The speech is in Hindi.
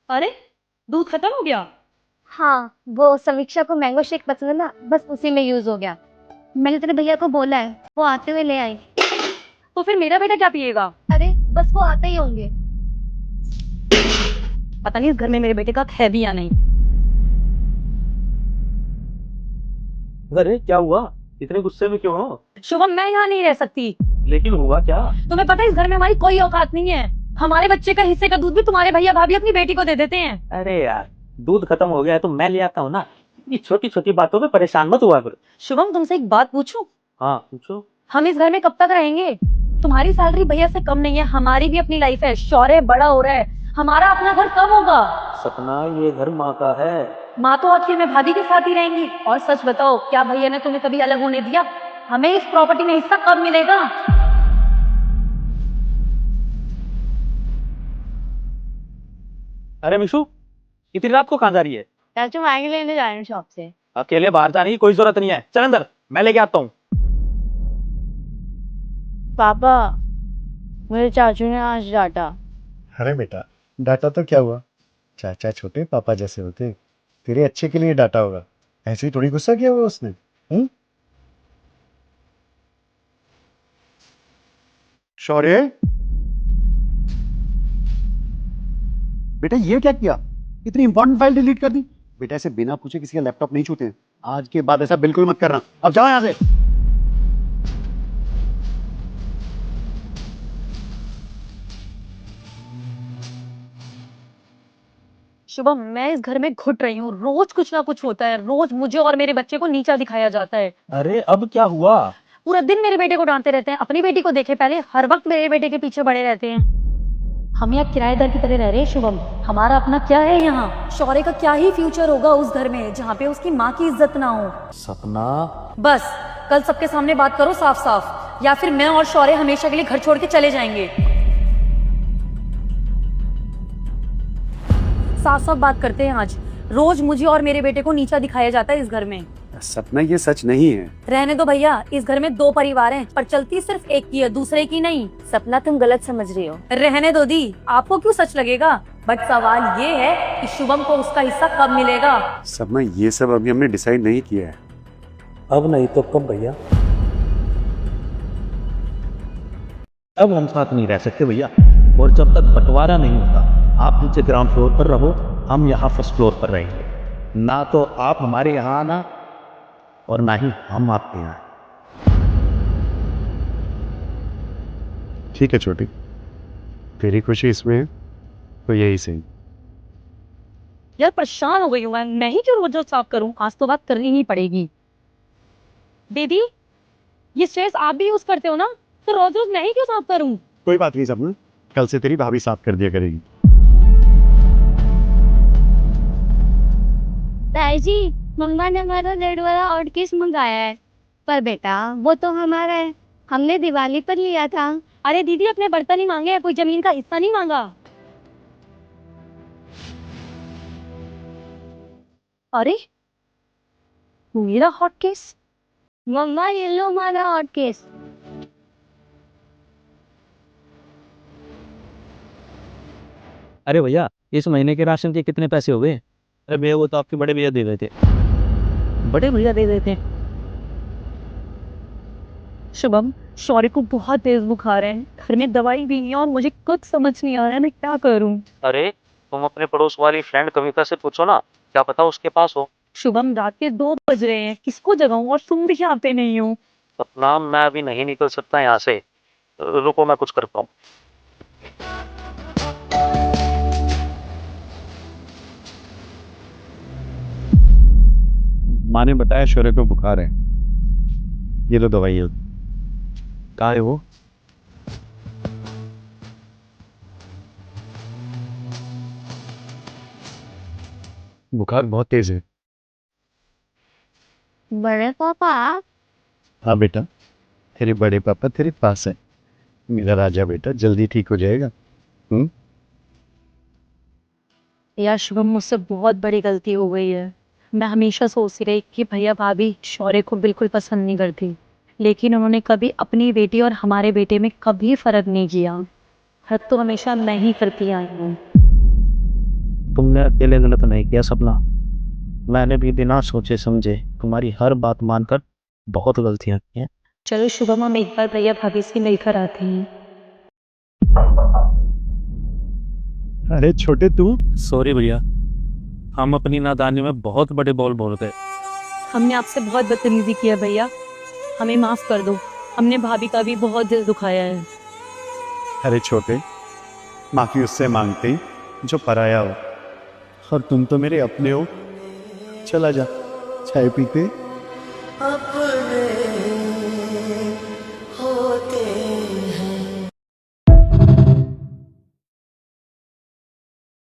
अरे, दूध खत्म हो गया? हाँ, वो समीक्षा को मैंगो शेक पसंद है ना, बस उसी में यूज हो गया। मैंने तेरे भैया को बोला है, वो आते हुए ले आए। तो फिर मेरा बेटा क्या पिएगा? अरे बस वो आते ही होंगे। पता नहीं इस घर में मेरे बेटे का है भी या नहीं। अरे क्या हुआ? इतने गुस्से में क्यों हो? शुभम, मैं यहाँ नहीं रह सकती। लेकिन हुआ क्या? तुम्हें पता है इस घर में हमारी कोई औकात नहीं है। हमारे बच्चे का हिस्से का दूध भी तुम्हारे भैया भाभी अपनी बेटी को दे देते हैं। अरे यार, दूध खत्म हो गया है तो मैं ले आता हूँ ना। ये छोटी छोटी बातों में परेशान मत हुआ करो। शुभम, तुमसे एक बात पूछूं? हाँ पूछो। हम इस घर में कब तक रहेंगे? तुम्हारी सैलरी भैया से कम नहीं है, हमारी भी अपनी लाइफ है, शौर्य बड़ा हो रहा है, हमारा अपना घर कब होगा? सपना, ये घर माँ का है। माँ तो आखिर में भाभी के साथ ही रहेंगी। और सच बताओ, क्या भैया ने तुम्हें कभी अलग होने दिया? हमें इस प्रॉपर्टी में हिस्सा कब मिलेगा? अरे मिशु, इतनी रात को कहाँ जा रही है? चाचू मैगी लेने जा रहे हैं शॉप से। अकेले बाहर जाने की कोई जरूरत नहीं है, चल अंदर, मैं लेके आता हूँ। पापा, मेरे चाचू ने आज डांटा। अरे बेटा, डांटा तो क्या हुआ? चाचा छोटे पापा जैसे होते, तेरे अच्छे के लिए डांटा होगा। ऐसे ही थोड़ी गुस्सा किया हुआ उसने। शौर्य, बेटा ये क्या किया? इतनी इंपॉर्टेंट फाइल डिलीट कर दी। बेटा ऐसे बिना पूछे किसी का लैपटॉप नहीं छूते। आज के बाद ऐसा बिल्कुल मत करना। अब जाओ यहाँ से। शुभम, मैं इस घर में घुट रही हूँ। रोज कुछ ना कुछ होता है, रोज मुझे और मेरे बच्चे को नीचा दिखाया जाता है। अरे अब क्या हुआ? पूरा दिन मेरे बेटे को डांटते रहते हैं। अपनी बेटी को देखे पहले, हर वक्त मेरे बेटे के पीछे पड़े रहते हैं। हम यहाँ किराएदार की तरह रह रहे हैं शुभम। हमारा अपना क्या है यहाँ? शौर्य का क्या ही फ्यूचर होगा उस घर में जहाँ पे उसकी माँ की इज्जत ना हो? सपना, बस कल सबके सामने बात करो साफ साफ, या फिर मैं और शौर्य हमेशा के लिए घर छोड़ के चले जाएंगे। साफ साफ बात करते हैं आज। रोज मुझे और मेरे बेटे को नीचा दिखाया जाता है इस घर में। सपना ये सच नहीं है। रहने दो भैया, इस घर में 2 परिवार हैं, पर चलती सिर्फ एक की है, दूसरे की नहीं। सपना तुम गलत समझ रही हो। रहने दो दी, आपको क्यों सच लगेगा? बट सवाल ये है कि शुभम को उसका हिस्सा कब मिलेगा? सपना ये सब अभी हमने डिसाइड नहीं किया है। अब नहीं तो कब भैया? अब हम साथ नहीं रह सकते भैया। और जब तक बंटवारा नहीं होता, आप नीचे ग्राउंड फ्लोर पर रहो, हम यहाँ फर्स्ट फ्लोर पर रहेंगे। ना तो आप हमारे यहाँ आना और ना ही हम आपके यहाँ। ठीक है छोटी, तेरी खुशी इसमें है तो यही सही। यार परेशान हो गई हूँ मैं ही क्यों रोज रोज साफ करूँ? आज तो बात करनी ही पड़ेगी। दीदी, ये स्ट्रेस आप भी यूज करते हो ना, तो रोज रोज मैं ही क्यों साफ करूँ? कोई बात नहीं सपना, कल से तेरी भाभी साफ कर दिया करेगी। ताई जी, मम्मा ने हमारा रेड वाला हॉट केस मंगाया है। पर बेटा वो तो हमारा है, हमने दिवाली पर लिया था। अरे दीदी, अपने बर्तन ही मांगे हैं, कोई जमीन का हिस्सा नहीं मांगा। अरे मेरा हॉट केस। मम्मा ये लो हमारा हॉट केस। अरे भैया, इस महीने के राशन के कितने पैसे हो गए? अरे भैया, वो तो आपके बड़े भैया दे रहे थे। बड़े भैया दे रहे थे? शुभम, शौर्य को बहुत तेज बुखार है, घर में दवाई भी नहीं है और मुझे कुछ समझ नहीं आ रहा है मैं क्या करूं। अरे तुम अपने पड़ोस वाली फ्रेंड कविता से पूछो ना, क्या पता उसके पास हो। शुभम, रात के 2 बज रहे हैं, किसको जगाऊं और तुम भी आते नहीं हो। सपना, मैं अभी नहीं निकल सकता यहाँ से। रुको, मैं कुछ करता हूँ। माँ ने बताया शौर्य को बुखार है। ये लो दवाई है। कहाँ है वो? बुखार बहुत तेज है। बड़े पापा, हाँ बेटा, तेरे बड़े पापा तेरे पास है। मेरा राजा बेटा जल्दी ठीक हो जाएगा। यार शुभम, मुझसे बहुत बड़ी गलती हो गई है। मैं हमेशा सोचती रही कि भैया भाभी शौर्य को बिल्कुल पसंद नहीं करती, लेकिन उन्होंने कभी अपनी बेटी और हमारे बेटे में कभी फर्क नहीं किया। हद तो हमेशा मैं ही करती आई हूँ। तुमने अकेले गलत नहीं किया सपना, मैंने भी बिना सोचे समझे तुम्हारी हर बात मानकर बहुत गलतियां की हैं। चलो शुभम, हम एक बार भैया भाभी से मिलकर आते हैं। अरे छोटे तू, सॉरी भैया, हम अपनी नादानी में बहुत बड़े बोल बोल गए। हमने आपसे बहुत बदतमीजी किया भैया, हमें माफ कर दो। हमने भाभी का भी बहुत दिल दुखाया है। अरे छोटे, माफी उससे मांगते जो पराया हो, और तुम तो मेरे अपने हो। चला जा, चाय पीते।